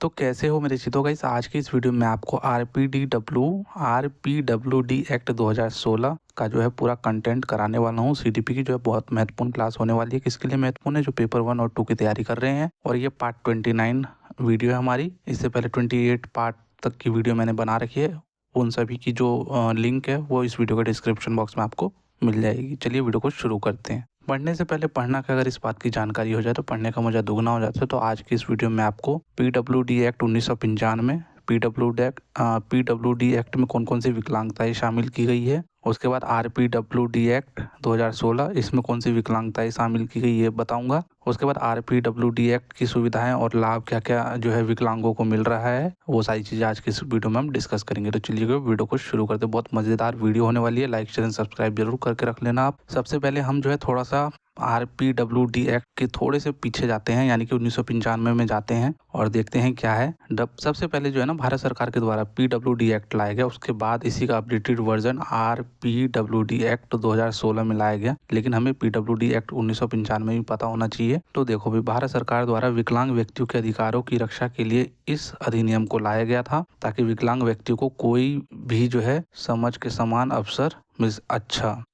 तो कैसे हो मेरे चितो गाइस। आज की इस वीडियो में आपको आरपीडब्ल्यूडी एक्ट 2016 का जो है पूरा कंटेंट कराने वाला हूँ। सीडीपी की जो है बहुत महत्वपूर्ण क्लास होने वाली है। किसके लिए महत्वपूर्ण है? जो पेपर 1 और 2 की तैयारी कर रहे हैं। और ये पार्ट 29 वीडियो है हमारी। इससे पहले 28 पार्ट तक की वीडियो मैंने बना रखी है। उन सभी की जो लिंक है वो इस वीडियो के डिस्क्रिप्शन बॉक्स में आपको मिल जाएगी। चलिए वीडियो को शुरू करते हैं। पढ़ने से पहले पढ़ना का अगर इस बात की जानकारी हो जाए तो पढ़ने का मजा दुगना हो जाता है। तो आज की इस वीडियो में आपको पीडब्ल्यूडी एक्ट 1995 पीडब्ल्यूडी एक्ट में कौन कौन सी विकलांगताएं शामिल की गई है, उसके बाद आरपीडब्ल्यूडी एक्ट 2016 इसमें कौन सी विकलांगताएं शामिल की गई ये बताऊंगा। उसके बाद आरपीडब्ल्यूडी एक्ट की सुविधाएं और लाभ क्या क्या जो है विकलांगों को मिल रहा है, वो सारी चीज़ें आज की इस वीडियो में हम डिस्कस करेंगे। तो चलिए वीडियो को शुरू करते हैं। बहुत मज़ेदार वीडियो होने वाली है। लाइक शेयर सब्सक्राइब जरूर करके रख लेना आप। सबसे पहले हम जो है थोड़ा सा आरपीडब्ल्यूडी एक्ट के थोड़े से पीछे जाते हैं, यानी कि 1995 में जाते हैं और देखते हैं क्या है। सबसे पहले जो है ना भारत सरकार के द्वारा पीडब्ल्यूडी एक्ट लाया गया। उसके बाद इसी का अपडेटेड वर्जन आरपीडब्ल्यूडी एक्ट 2016 में लाया गया। लेकिन हमें पीडब्ल्यूडी एक्ट 1995 में भी पता होना चाहिए। तो देखो भाई, भारत सरकार द्वारा विकलांग व्यक्तियों के अधिकारों की रक्षा के लिए इस अधिनियम को लाया गया था, ताकि विकलांग व्यक्तियों को कोई भी जो है समझ के समान अवसर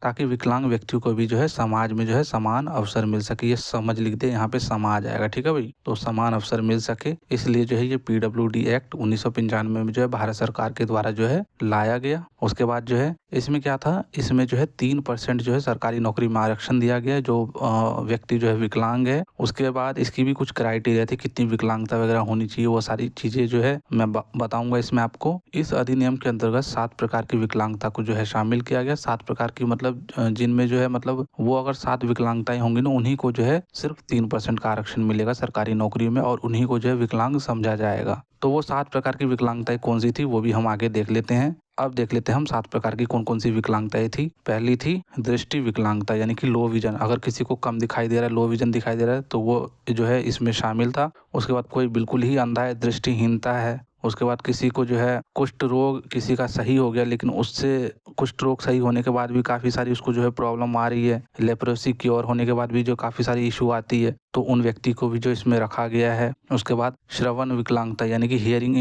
ताकि विकलांग व्यक्तियों को भी जो है समाज में जो है समान अवसर मिल सके। ये समझ लिख दे, यहाँ पे समाज आएगा, ठीक है भाई। तो समान अवसर मिल सके, इसलिए जो है ये पीडब्ल्यूडी एक्ट 1995 में जो है भारत सरकार के द्वारा जो है लाया गया। उसके बाद जो है इसमें क्या था, इसमें जो है 3% जो है सरकारी नौकरी में आरक्षण दिया गया जो व्यक्ति जो है विकलांग है। उसके बाद इसकी भी कुछ क्राइटेरिया थी, कितनी विकलांगता वगैरह होनी चाहिए, वो सारी चीजें जो है मैं बताऊंगा इसमें आपको। इस अधिनियम के अंतर्गत 7 प्रकार की विकलांगता को जो है शामिल किया गया। 7 प्रकार की मतलब जिनमें जो है मतलब वो अगर 7 विकलांगताएं होंगी ना, उन्हीं को जो है सिर्फ 3% का आरक्षण मिलेगा सरकारी नौकरी में, और उन्हीं को जो है विकलांग समझा जाएगा। तो वो 7 प्रकार की विकलांगताएं कौन सी थी वो भी हम आगे देख लेते हैं। अब देख लेते हैं हम 7 प्रकार की कौन कौन सी विकलांगताएं थी। पहली थी दृष्टि विकलांगता, यानी कि लो विजन। अगर किसी को कम दिखाई दे रहा है, लो विजन दिखाई दे रहा है, तो वो जो है इसमें शामिल था। उसके बाद कोई बिल्कुल ही अंधा है, दृष्टिहीनता है। उसके बाद किसी को जो है कुष्ठ रोग किसी का सही हो गया, लेकिन उससे कुष्ठ रोग सही होने के बाद भी काफ़ी सारी उसको जो है प्रॉब्लम आ रही है। लेप्रोसी क्योर होने के बाद भी जो काफ़ी सारी इशू आती है, तो उन व्यक्ति को भी जो इसमें रखा गया है। उसके बाद श्रवण विकलांगता, यानी कि हियरिंग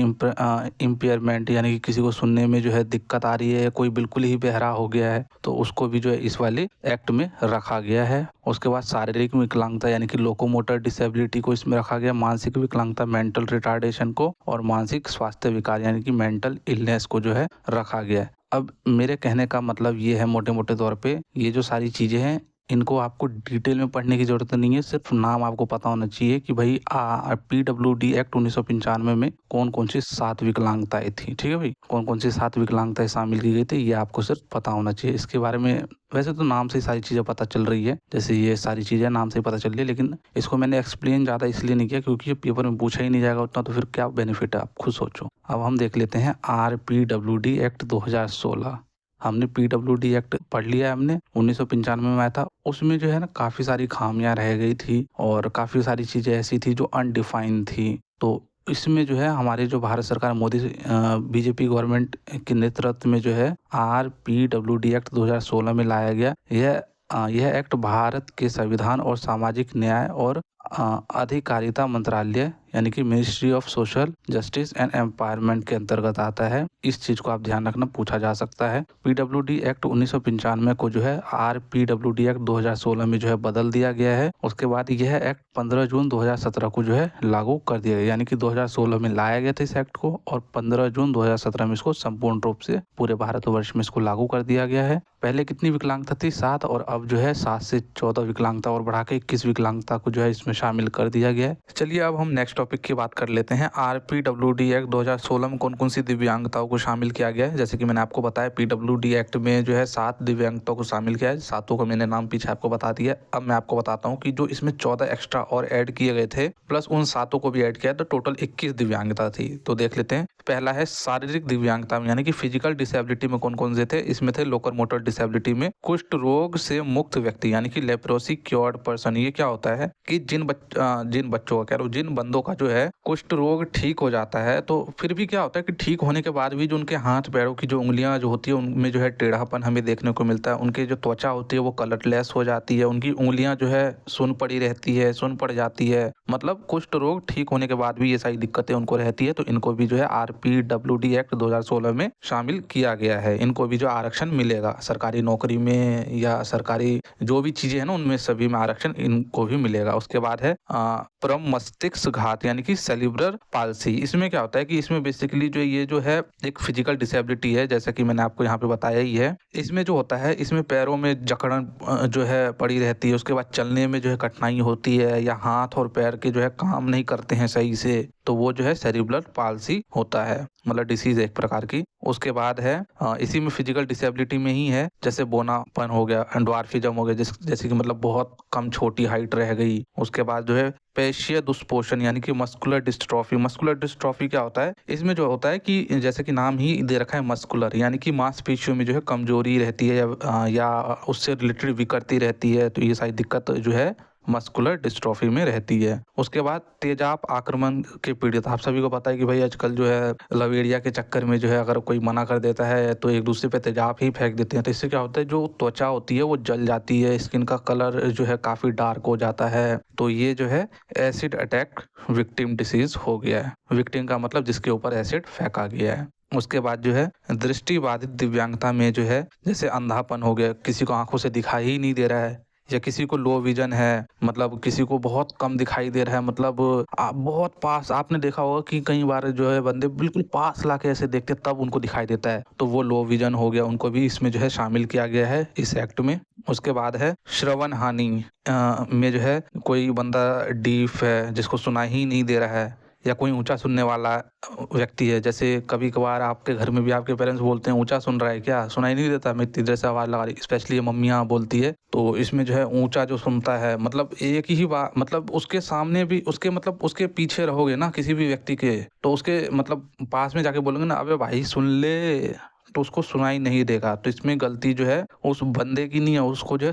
इम्पेयरमेंट, यानी कि किसी को सुनने में जो है दिक्कत आ रही है, कोई बिल्कुल ही बहरा हो गया है, तो उसको भी जो है इस वाले एक्ट में रखा गया है। उसके बाद शारीरिक विकलांगता, यानी कि लोकोमोटर डिसेबिलिटी को इसमें रखा गया। मानसिक विकलांगता, मेंटल रिटार्डेशन को, और मानसिक स्वास्थ्य विकार यानी कि मेंटल इलनेस को जो है रखा गया है। अब मेरे कहने का मतलब ये है मोटे मोटे तौर पे, ये जो सारी चीज़ें हैं इनको आपको डिटेल में पढ़ने की जरूरत नहीं है, सिर्फ नाम आपको पता होना चाहिए कि भाई पीडब्ल्यूडी एक्ट 1995 में कौन कौन सी 7 विकलांगताएं थी, ठीक है भाई। कौन कौन सी 7 विकलांगताएं शामिल की गई थी ये आपको सिर्फ पता होना चाहिए। इसके बारे में वैसे तो नाम से ही सारी चीज़ें पता चल रही है, जैसे ये सारी चीज़ें नाम से ही पता चल रही है, लेकिन इसको मैंने एक्सप्लेन ज़्यादा इसलिए नहीं किया क्योंकि ये पेपर में पूछा ही नहीं जाएगा उतना, तो फिर क्या बेनिफिट है, आप खुद सोचो। अब हम देख लेते हैं आरपीडब्ल्यूडी एक्ट 2016। हमने पीडब्ल्यूडी एक्ट पढ़ लिया है, हमने 1995 में आया था। उसमें जो है ना काफ़ी सारी खामियां रह गई थी और काफ़ी सारी चीज़ें ऐसी थी जो अनडिफाइंड थी। तो इसमें जो है हमारे जो भारत सरकार मोदी बीजेपी गवर्नमेंट के नेतृत्व में जो है आरपीडब्ल्यूडी एक्ट 2016 में लाया गया। यह एक्ट भारत के संविधान और सामाजिक न्याय और अधिकारिता मंत्रालय यानी कि ministry of social justice and empowerment के अंतर्गत आता है। इस चीज को आप ध्यान रखना, पूछा जा सकता है। पीडब्ल्यूडी एक्ट 1995 को जो है आरपीडब्ल्यूडी एक्ट 2016 में जो है बदल दिया गया है। उसके बाद यह एक्ट 15 जून 2017 को जो है लागू कर दिया गया, यानी कि 2016 में लाया गया था इस एक्ट को, और 15 जून 2017 में इसको संपूर्ण रूप से पूरे भारतवर्ष में इसको लागू कर दिया गया है। पहले कितनी विकलांगता थी? 7, और अब जो है 7 से 14 विकलांगता और बढ़ा के 21 विकलांगता को जो है इसमें शामिल कर दिया गया है। चलिए अब हम नेक्स्ट टॉपिक की बात कर लेते हैं। आरपीडब्ल्यूडी एक्ट 2016 में कौन कौन सी दिव्यांगताओं को शामिल किया गया है। जैसे कि मैंने आपको बताया पीडब्ल्यूडी एक्ट में जो है 7 दिव्यांगताओं को शामिल किया है। 7 का मैंने नाम पीछे आपको बता दिया। अब मैं आपको बताता हूँ कि जो इसमें 14 एक्स्ट्रा और ऐड किए गए थे, प्लस उन 7 को भी ऐड किया, तो टोटल 21 दिव्यांगता थी। तो देख लेते हैं। पहला है शारीरिक दिव्यांगता, यानी कि फिजिकल डिसेबिलिटी में कौन कौन से थे। इसमें थे लोकोर मोटर डिसेबिलिटी में कुष्ठ रोग से मुक्त व्यक्ति, यानी कि लेप्रोसी क्योर्ड पर्सन। ये क्या होता है कि जिन जिन बच्चों का कह रहा हूँ, जिन बंदों का जो है कुष्ठ रोग ठीक हो जाता है, तो फिर भी क्या होता है कि ठीक होने के बाद भी जो उनके हाथ पैरों की जो उंगलियां जो होती है उनमें जो है टेढ़ापन हमें देखने को मिलता है। उनकी जो त्वचा होती है वो कलरलेस हो जाती है, उनकी उंगलियां जो है सुन्न पड़ी रहती है, सुन्न पड़ जाती है। मतलब कुष्ठ रोग ठीक होने के बाद भी ये सारी दिक्कतें उनको रहती है, तो इनको भी जो है RPWD एक्ट 2016 में शामिल किया गया है। इनको भी जो आरक्षण मिलेगा सरकारी नौकरी में या सरकारी जो भी चीजें हैं ना उनमें सभी में आरक्षण इनको भी मिलेगा। उसके बाद है परम मस्तिष्क घात यानी कि सेरिब्रल पाल्सी। इसमें क्या होता है कि इसमें बेसिकली जो ये जो है एक फिजिकल डिसेबिलिटी है, जैसा कि मैंने आपको यहाँ पे बताया ही है। इसमें जो होता है इसमें पैरों में जकड़न जो है पड़ी रहती है, उसके बाद चलने में जो है कठिनाई होती है, या हाथ और पैर के जो है काम नहीं करते हैं सही से, तो वो जो है सेरिब्रल पाल्सी होता है, मतलब डिसीज एक प्रकार की। उसके बाद है इसी में फिजिकल डिसेबिलिटी में ही है, जैसे बोनापन हो गया, ड्वार्फिज्म हो गया, जैसे कि मतलब बहुत कम छोटी हाइट रह गई। उसके बाद जो है पेशीय दुष्पोषण यानी कि मस्कुलर डिस्ट्रॉफी। मस्कुलर डिस्ट्रॉफी क्या होता है, इसमें जो होता है कि जैसे कि नाम ही दे रखा है मस्कुलर, यानी कि मांसपेशियों में जो है कमजोरी रहती है या उससे रिलेटेड विकृति रहती है, तो ये सारी दिक्कत जो है मस्कुलर डिस्ट्रॉफी में रहती है। उसके बाद तेजाब आक्रमण के पीड़ित, आप सभी को पता है कि भाई आजकल जो है लवेरिया के चक्कर में जो है अगर कोई मना कर देता है तो एक दूसरे पे तेजाब ही फेंक देते हैं, तो इससे क्या होता है जो त्वचा होती है वो जल जाती है, स्किन का कलर जो है काफी डार्क हो जाता है। तो ये जो है एसिड अटैक विक्टिम डिसीज हो गया है। विक्टिम का मतलब जिसके ऊपर एसिड फेंका गया है। उसके बाद जो है दृष्टि बाधित दिव्यांगता में जो है जैसे अंधापन हो गया, किसी को आंखों से दिखाई ही नहीं दे रहा है, या किसी को लो विजन है, मतलब किसी को बहुत कम दिखाई दे रहा है, मतलब आप बहुत पास, आपने देखा होगा कि कई बार जो है बंदे बिल्कुल पास लाके ऐसे देखते तब उनको दिखाई देता है, तो वो लो विजन हो गया, उनको भी इसमें जो है शामिल किया गया है इस एक्ट में। उसके बाद है श्रवण हानि में जो है कोई बंदा डीफ है जिसको सुनाई ही नहीं दे रहा है, या कोई ऊंचा सुनने वाला व्यक्ति है, जैसे कभी कभार आपके घर में भी आपके पेरेंट्स बोलते हैं ऊंचा सुन रहा है क्या, सुनाई नहीं देता, मैं इतनी देर से आवाज लगा रही, स्पेशली ये मम्मियाँ बोलती है। तो इसमें जो है ऊंचा जो सुनता है, मतलब एक ही बात, मतलब उसके सामने भी उसके मतलब उसके पीछे रहोगे ना किसी भी व्यक्ति के, तो उसके मतलब पास में जाके बोलोगे ना अबे भाई सुन ले, तो उसको सुनाई नहीं देगा। तो इसमें गलती जो है उस बंदे की नहीं है, उसको जो है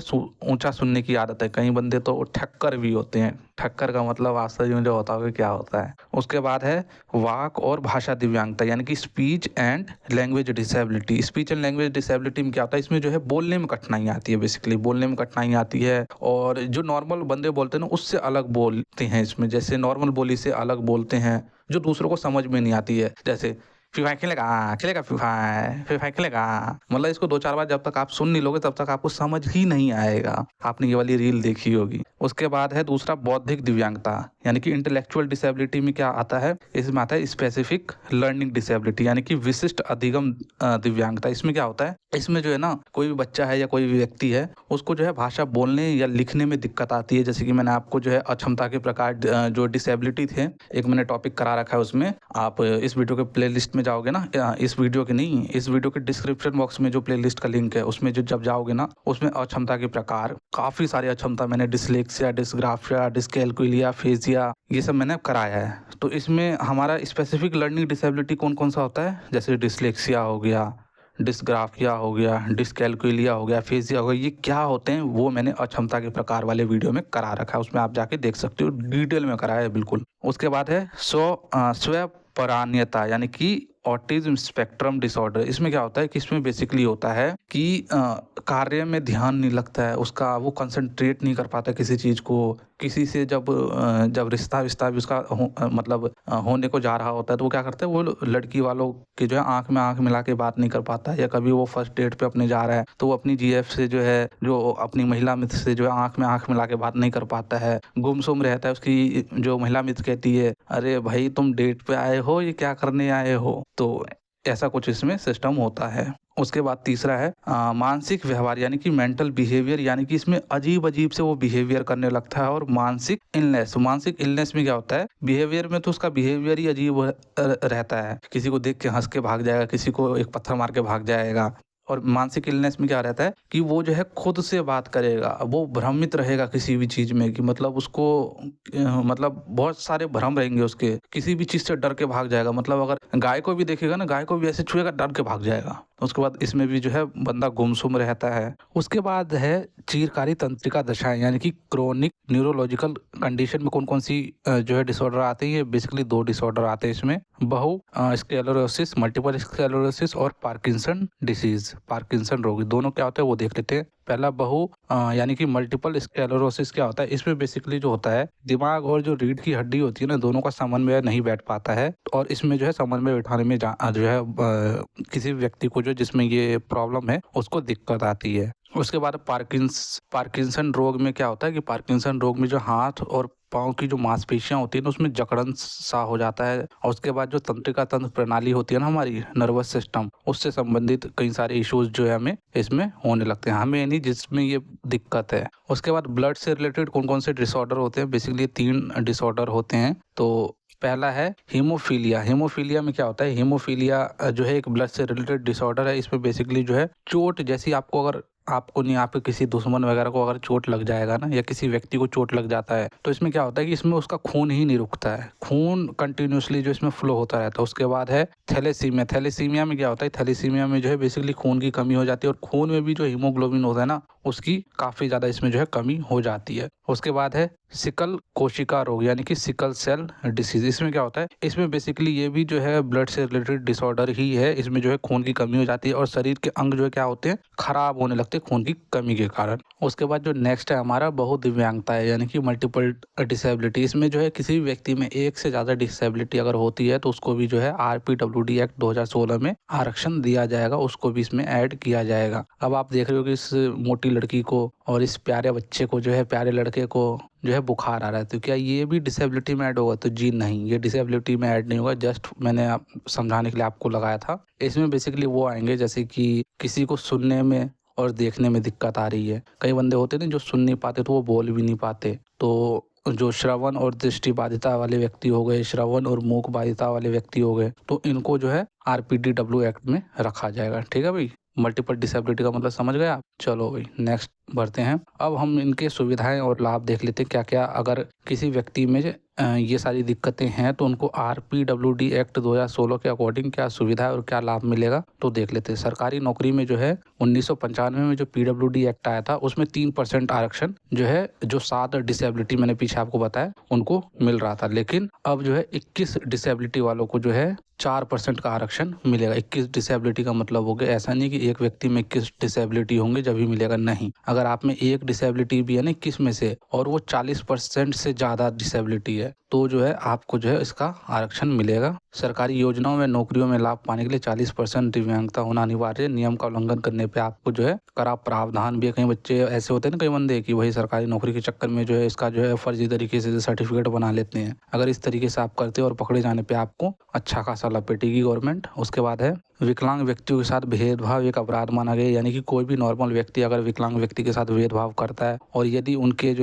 ऊंचा सुनने की आदत है। कई बंदे तो ठक्कर भी होते हैं, ठक्कर का मतलब वास्तव में जो होता है क्या होता है। उसके बाद है वाक और भाषा दिव्यांगता यानी कि speech and language disability. Speech and language disability में क्या होता है, इसमें जो है बोलने में कठिनाई आती है, बेसिकली बोलने में कठिनाई आती है, और जो नॉर्मल बंदे बोलते हैं ना उससे अलग बोलते हैं इसमें, जैसे नॉर्मल बोली से अलग बोलते हैं जो दूसरों को समझ में नहीं आती है, जैसे फ्री फायर खेलेगा, खेलेगा फ्री फायर, फ्री फायर खेलेगा, मतलब इसको 2-4 बार जब तक आप सुन नहीं लोगे तब तक आपको समझ ही नहीं आएगा। आपने ये वाली रील देखी होगी। उसके बाद है दूसरा बौद्धिक दिव्यांगता यानी कि इंटेलेक्चुअल डिसेबिलिटी में क्या आता है, इसमें आता है स्पेसिफिक लर्निंग डिसेबिलिटी यानी कि विशिष्ट अधिगम दिव्यांगता। इसमें क्या होता है, इसमें जो है ना कोई भी बच्चा है या कोई भी व्यक्ति है उसको जो है भाषा बोलने या लिखने में दिक्कत आती है, जैसे कि मैंने आपको जो है अक्षमता के प्रकार जो डिसेबिलिटी थे एक मैंने टॉपिक करा रखा है, उसमें आप इस वीडियो के प्ले लिस्ट में जाओगे ना, इस वीडियो के नहीं, इस वीडियो के डिस्क्रिप्शन बॉक्स में जो प्लेलिस्ट का लिंक है उसमें जो जब जाओगे ना उसमें अक्षमता के प्रकार काफी सारे अक्षमता मैंने डिसलेक्सिया, डिस्ग्राफिया, डिसकैलकुलिया, फेजिया ये सब मैंने कराया है। तो इसमें हमारा स्पेसिफिक लर्निंग डिसेबिलिटी कौन कौन सा होता है, जैसे डिसलेक्सिया हो गया, डिस्ग्राफिया हो गया, डिसकैलकुलिया हो गया, फेजिया हो गया, ये क्या होते हैं वो मैंने अक्षमता के प्रकार वाले वीडियो में करा रखा है, उसमें आप जाके देख सकते हो, डिटेल में कराया है बिल्कुल। उसके बाद है स्वपरायणता यानी कि ऑटिज्म स्पेक्ट्रम डिसऑर्डर। इसमें क्या होता है कि इसमें बेसिकली होता है कि कार्य में ध्यान नहीं लगता है उसका, वो कंसंट्रेट नहीं कर पाता किसी चीज़ को, किसी से जब रिश्ता भी उसका मतलब होने को जा रहा होता है तो वो क्या करता है, वो लड़की वालों के जो है आंख में आंख मिला के बात नहीं कर पाता है, या कभी वो फर्स्ट डेट पे अपने जा रहा है तो वो अपनी जीएफ से जो है जो अपनी महिला मित्र से जो है आंख में आंख मिला के बात नहीं कर पाता है, गुमसुम रहता है। उसकी जो महिला मित्र कहती है अरे भाई तुम डेट पे आए हो, ये क्या करने आए हो, तो ऐसा कुछ इसमें सिस्टम होता है। उसके बाद तीसरा है मानसिक व्यवहार यानी कि मेंटल बिहेवियर, यानी कि इसमें अजीब अजीब से वो बिहेवियर करने लगता है। और मानसिक इलनेस, मानसिक इलनेस में क्या होता है, बिहेवियर में तो उसका बिहेवियर ही अजीब रहता है, किसी को देख के हंस के भाग जाएगा, किसी को एक पत्थर मार के भाग जाएगा। और मानसिक इलनेस में क्या रहता है कि वो जो है खुद से बात करेगा, वो भ्रमित रहेगा किसी भी चीज में, कि मतलब उसको मतलब बहुत सारे भ्रम रहेंगे उसके, किसी भी चीज से डर के भाग जाएगा, मतलब अगर गाय को भी देखेगा ना, गाय को भी ऐसे छुएगा डर के भाग जाएगा, उसके बाद इसमें भी जो है बंदा गुमसुम रहता है। उसके बाद है चीरकारी तंत्रिका दशाएं, यानी कि क्रोनिक न्यूरोलॉजिकल कंडीशन में कौन कौन सी जो है डिसऑर्डर आते हैं। ये बेसिकली 2 डिसऑर्डर आते हैं इसमें, बहु स्क्लेरोसिस, मल्टीपल स्क्लेरोसिस और पार्किंसन डिसीज, पार्किंसन रोग। दोनों क्या होता है वो देख लेते हैं। पहला बहु यानी कि मल्टीपल स्क्लेरोसिस क्या होता है, इसमें बेसिकली जो होता है दिमाग और जो रीढ़ की हड्डी होती है ना, दोनों का समन्वय नहीं बैठ पाता है, और इसमें जो है समन्वय बैठाने में जो है किसी व्यक्ति को जो जिसमें ये प्रॉब्लम है उसको दिक्कत आती है। उसके बाद पार्किंसन रोग में क्या होता है कि पार्किंसन रोग में जो हाथ और पाँव की जो मांसपेशियां होती है ना, उसमें जकड़न सा हो जाता है, और उसके बाद जो तंत्रिका तंत्र प्रणाली होती है ना हमारी नर्वस सिस्टम, उससे संबंधित कई सारे इश्यूज जो है हमें इसमें होने लगते हैं, हमें नहीं जिसमें ये दिक्कत है। उसके बाद ब्लड से रिलेटेड कौन कौन से डिसऑर्डर होते हैं, बेसिकली 3 डिसऑर्डर होते हैं। तो पहला है हीमोफीलिया। हीमोफीलिया में क्या होता है, हीमोफीलिया जो है एक ब्लड से रिलेटेड डिसऑर्डर है। इसमें बेसिकली जो है चोट जैसी आपको, अगर आपको नहीं, आपके किसी दुश्मन वगैरह को अगर चोट लग जाएगा ना, या किसी व्यक्ति को चोट लग जाता है, तो इसमें क्या होता है कि इसमें उसका खून ही नहीं रुकता है, खून कंटिन्यूसली जो इसमें फ्लो होता रहता है। उसके बाद है थैलेसीमिया। थैलेसीमिया में क्या होता है, थैलेसीमिया में जो है बेसिकली खून की कमी हो जाती है, और खून में भी जो हीमोग्लोबिन होता है ना, उसकी काफी ज्यादा इसमें जो है कमी हो जाती है। उसके बाद है सिकल कोशिका रोग, यानी कि सिकल सेल डिसीज। इसमें क्या होता है, इसमें बेसिकली ये भी जो है ब्लड से रिलेटेड डिसऑर्डर ही है। इसमें जो है खून की कमी हो जाती है, और शरीर के अंग जो है क्या होते हैं, खराब होने लगते हैं खून की कमी के कारण। उसके बाद जो नेक्स्ट है हमारा बहुदिव्यांगता है, यानी कि मल्टीपल डिसेबिलिटी। इसमें जो है किसी भी व्यक्ति में एक से ज्यादा डिसेबिलिटी अगर होती है, तो उसको भी जो है RPWD एक्ट 2016 में आरक्षण दिया जाएगा, उसको भी इसमें ऐड किया जाएगा। अब आप देख रहे हो कि इस मोटी लड़की को और इस प्यारे बच्चे को जो है, प्यारे लड़के को जो है बुखार आ रहा है, तो क्या ये भी डिसेबिलिटी में ऐड होगा? तो जी नहीं, ये डिसेबिलिटी में ऐड नहीं होगा। जस्ट मैंने आप समझाने के लिए आपको लगाया था। इसमें बेसिकली वो आएंगे जैसे कि किसी को सुनने में और देखने में दिक्कत आ रही है। कई बंदे होते हैं जो सुन नहीं पाते, तो वो बोल भी नहीं पाते। तो जो श्रवण और दृष्टि बाधिता वाले व्यक्ति हो गए, श्रवण और मूक बाधिता वाले व्यक्ति हो गए, तो इनको जो है RPDW एक्ट में रखा जाएगा। ठीक है भाई, मल्टीपल डिसेबिलिटी का मतलब समझ गए आप। चलो भाई नेक्स्ट बढ़ते हैं। अब हम इनके सुविधाएं और लाभ देख लेते हैं, क्या क्या अगर किसी व्यक्ति में ये सारी दिक्कतें हैं तो उनको RPWD एक्ट 2016 के अकॉर्डिंग क्या सुविधा है और क्या लाभ मिलेगा, तो देख लेते हैं। सरकारी नौकरी में जो है 1995 में जो PWD एक्ट आया था, उसमें 3% आरक्षण जो है, जो 7 डिसेबिलिटी मैंने पीछे आपको बताया उनको मिल रहा था। लेकिन अब जो है 21 डिसेबिलिटी वालों को जो है 4% का आरक्षण मिलेगा। 21 डिसेबिलिटी का मतलब हो गया, ऐसा नहीं कि एक व्यक्ति में 21 डिसेबिलिटी होंगे जब ही मिलेगा, नहीं। अगर आप में एक डिसेबिलिटी भी है ना 21 में से, और वो 40% से ज्यादा डिसेबिलिटी है, तो जो है आपको जो है इसका आरक्षण मिलेगा। सरकारी योजनाओं में नौकरियों में लाभ पाने के लिए 40% दिव्यांगता होना अनिवार्य है। नियम का उल्लंघन करने पे आपको जो है कड़ा प्रावधान भी है। कई बच्चे ऐसे होते हैं ना, कई बंदे कि वही सरकारी नौकरी के चक्कर में जो है इसका जो है फर्जी तरीके से सर्टिफिकेट बना लेते हैं। अगर इस तरीके से आप करते हो और पकड़े जाने पे आपको अच्छा खासा लपेटेगी गवर्नमेंट। उसके बाद है विकलांग व्यक्तियों के साथ भेदभाव एक अपराध माना गया, यानी कि कोई भी नॉर्मल व्यक्ति अगर विकलांग व्यक्ति के साथ भेदभाव करता है, और यदि उनके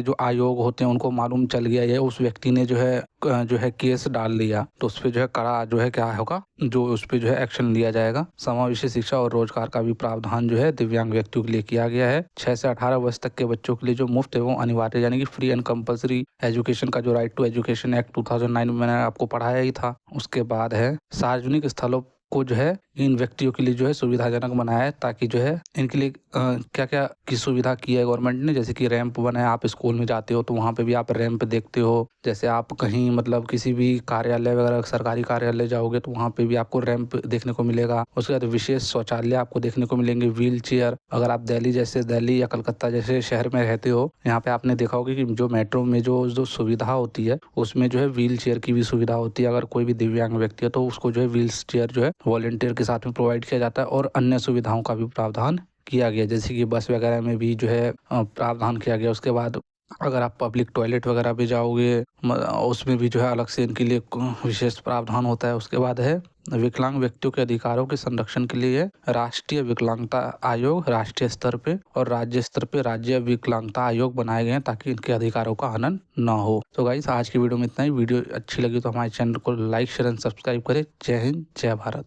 जो आयोग होते हैं उनको मालूम चल गया है, उस व्यक्ति ने जो है केस डाल लिया, तो उस पर जो है कड़ा जो है क्या होगा, जो उस पर जो है एक्शन लिया जाएगा। समावेशी शिक्षा और रोजगार का भी प्रावधान जो है दिव्यांग व्यक्तियों के लिए किया गया है। 6 से 18 वर्ष तक के बच्चों के लिए जो मुफ्त एवं अनिवार्य यानी कि फ्री एंड कंपल्सरी एजुकेशन का जो राइट टू एजुकेशन एक्ट 2009 में मैंने आपको पढ़ाया ही था। उसके बाद है सार्वजनिक स्थलों को जो है इन व्यक्तियों के लिए जो है सुविधाजनक बनाया है, ताकि जो है इनके लिए क्या क्या की सुविधा की है गवर्नमेंट ने, जैसे कि रैंप बनाया। आप स्कूल में जाते हो तो वहाँ पे भी आप रैंप देखते हो। जैसे आप कहीं मतलब किसी भी कार्यालय वगैरह सरकारी कार्यालय जाओगे तो वहाँ पे भी आपको रैंप देखने को मिलेगा। उसके बाद विशेष शौचालय आपको देखने को मिलेंगे, व्हील चेयर। अगर आप दिल्ली या कलकत्ता जैसे शहर में रहते हो, यहाँ पे आपने देखा होगा कि जो मेट्रो में जो सुविधा होती है उसमें जो है व्हील चेयर की भी सुविधा होती है। अगर कोई भी दिव्यांग व्यक्ति है तो उसको जो है व्हील चेयर जो है वॉलंटियर के साथ में प्रोवाइड किया जाता है, और अन्य सुविधाओं का भी प्रावधान किया गया, जैसे कि बस वगैरह में भी जो है प्रावधान किया गया। उसके बाद अगर आप पब्लिक टॉयलेट वगैरह भी जाओगे उसमें भी जो है अलग से इनके लिए विशेष प्रावधान होता है। उसके बाद है विकलांग व्यक्तियों के अधिकारों के संरक्षण के लिए राष्ट्रीय विकलांगता आयोग राष्ट्रीय स्तर पे और राज्य स्तर पे राज्य विकलांगता आयोग बनाए गए हैं, ताकि इनके अधिकारों का हनन न हो। तो गाइस आज की वीडियो में इतना ही। वीडियो अच्छी लगी तो हमारे चैनल को लाइक शेयर एंड सब्सक्राइब करें। जय हिंद, जय भारत।